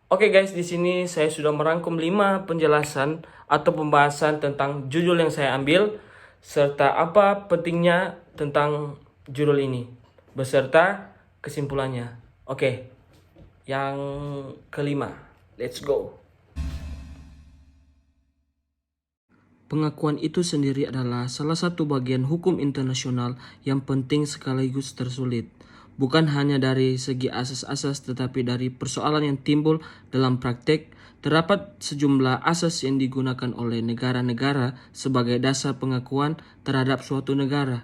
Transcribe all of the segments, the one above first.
Oke guys, di sini saya sudah merangkum 5 penjelasan atau pembahasan tentang judul yang saya ambil serta apa pentingnya tentang judul ini beserta kesimpulannya. Oke, yang kelima, let's go. Pengakuan itu sendiri adalah salah satu bagian hukum internasional yang penting sekaligus tersulit. Bukan hanya dari segi asas-asas tetapi dari persoalan yang timbul dalam praktek, terdapat sejumlah asas yang digunakan oleh negara-negara sebagai dasar pengakuan terhadap suatu negara.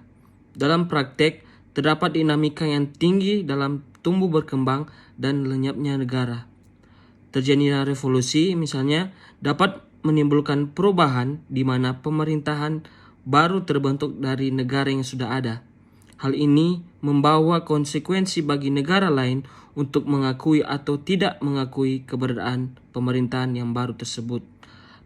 Dalam praktek, terdapat dinamika yang tinggi dalam tumbuh berkembang dan lenyapnya negara. Terjadinya revolusi misalnya dapat menimbulkan perubahan di mana pemerintahan baru terbentuk dari negara yang sudah ada. Hal ini membawa konsekuensi bagi negara lain untuk mengakui atau tidak mengakui keberadaan pemerintahan yang baru tersebut.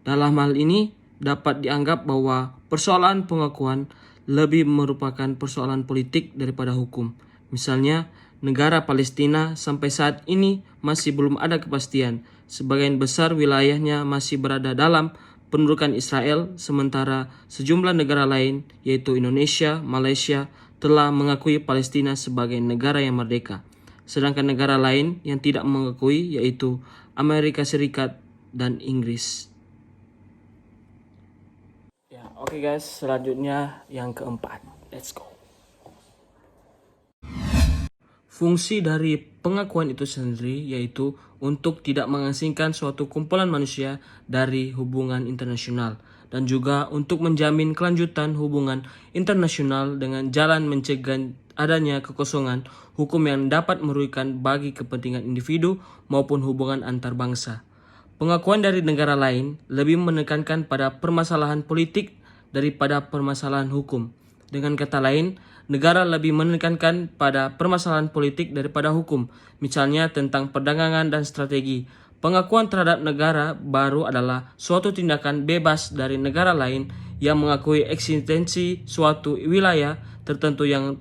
Dalam hal ini dapat dianggap bahwa persoalan pengakuan lebih merupakan persoalan politik daripada hukum. Misalnya, negara Palestina sampai saat ini masih belum ada kepastian. Sebagian besar wilayahnya masih berada dalam pendudukan Israel, sementara sejumlah negara lain, yaitu Indonesia, Malaysia, telah mengakui Palestina sebagai negara yang merdeka. Sedangkan negara lain yang tidak mengakui yaitu Amerika Serikat dan Inggris. Oke guys, selanjutnya yang keempat. Let's go. Fungsi dari pengakuan itu sendiri yaitu untuk tidak mengasingkan suatu kumpulan manusia dari hubungan internasional dan juga untuk menjamin kelanjutan hubungan internasional dengan jalan mencegah adanya kekosongan hukum yang dapat merugikan bagi kepentingan individu maupun hubungan antar bangsa. Pengakuan dari negara lain lebih menekankan pada permasalahan politik daripada permasalahan hukum. Dengan kata lain, negara lebih menekankan pada permasalahan politik daripada hukum, misalnya tentang perdagangan dan strategi. Pengakuan terhadap negara baru adalah suatu tindakan bebas dari negara lain yang mengakui eksistensi suatu wilayah tertentu yang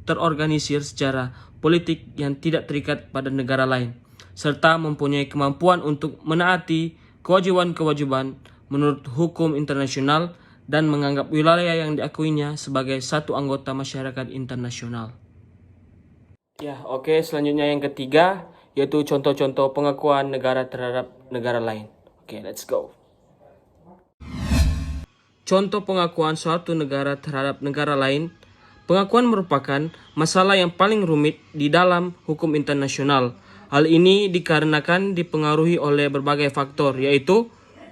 terorganisir secara politik yang tidak terikat pada negara lain, serta mempunyai kemampuan untuk menaati kewajiban-kewajiban menurut hukum internasional dan menganggap wilayah yang diakuinya sebagai satu anggota masyarakat internasional. Oke, selanjutnya yang ketiga, yaitu contoh-contoh pengakuan negara terhadap negara lain. Oke, let's go. Contoh pengakuan suatu negara terhadap negara lain. Pengakuan merupakan masalah yang paling rumit di dalam hukum internasional. Hal ini dikarenakan dipengaruhi oleh berbagai faktor, yaitu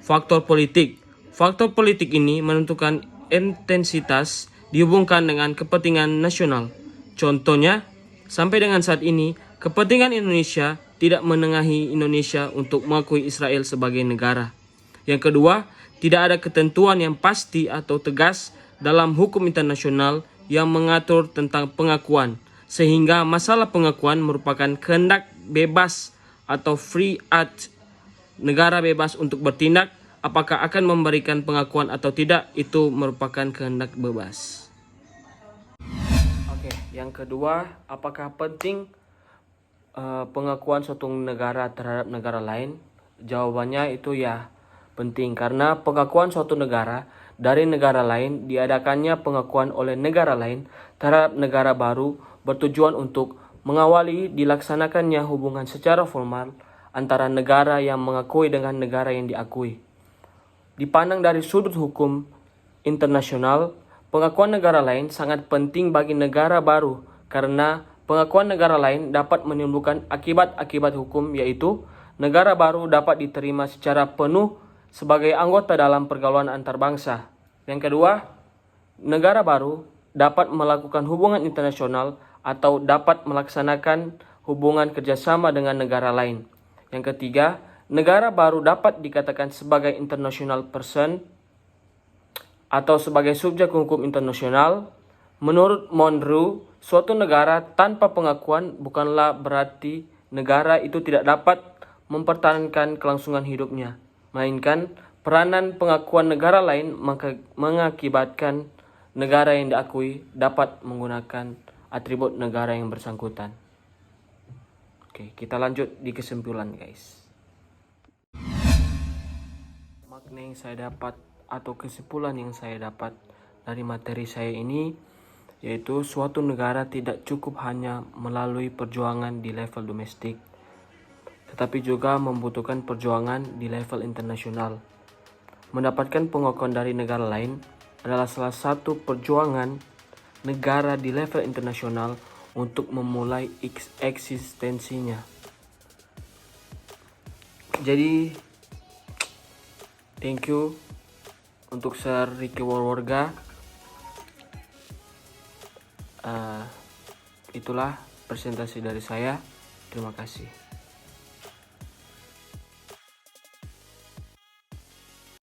faktor politik. Faktor politik ini menentukan intensitas dihubungkan dengan kepentingan nasional. Contohnya, sampai dengan saat ini, kepentingan Indonesia tidak menengahi Indonesia untuk mengakui Israel sebagai negara. Yang kedua, tidak ada ketentuan yang pasti atau tegas dalam hukum internasional yang mengatur tentang pengakuan, sehingga masalah pengakuan merupakan kehendak bebas atau free act. Negara bebas untuk bertindak, apakah akan memberikan pengakuan atau tidak, itu merupakan kehendak bebas. Oke, yang kedua, apakah penting pengakuan suatu negara terhadap negara lain? Jawabannya itu ya penting, karena pengakuan suatu negara dari negara lain diadakannya pengakuan oleh negara lain terhadap negara baru bertujuan untuk mengawali dilaksanakannya hubungan secara formal antara negara yang mengakui dengan negara yang diakui. Dipandang dari sudut hukum internasional, pengakuan negara lain sangat penting bagi negara baru karena pengakuan negara lain dapat menimbulkan akibat-akibat hukum, yaitu negara baru dapat diterima secara penuh sebagai anggota dalam pergaulan antar bangsa. Yang kedua, negara baru dapat melakukan hubungan internasional atau dapat melaksanakan hubungan kerjasama dengan negara lain. Yang ketiga, negara baru dapat dikatakan sebagai international person atau sebagai subjek hukum internasional. Menurut Monroe, suatu negara tanpa pengakuan bukanlah berarti negara itu tidak dapat mempertahankan kelangsungan hidupnya, melainkan peranan pengakuan negara lain mengakibatkan negara yang diakui dapat menggunakan atribut negara yang bersangkutan. Oke, kita lanjut di kesimpulan guys. makna yang saya dapat atau kesimpulan yang saya dapat dari materi saya ini, yaitu suatu negara tidak cukup hanya melalui perjuangan di level domestik, tetapi juga membutuhkan perjuangan di level internasional. Mendapatkan pengakuan dari negara lain adalah salah satu perjuangan negara di level internasional untuk memulai eksistensinya. Jadi, thank you untuk Sir Ricky Warwarga. Itulah presentasi dari saya. Terima kasih.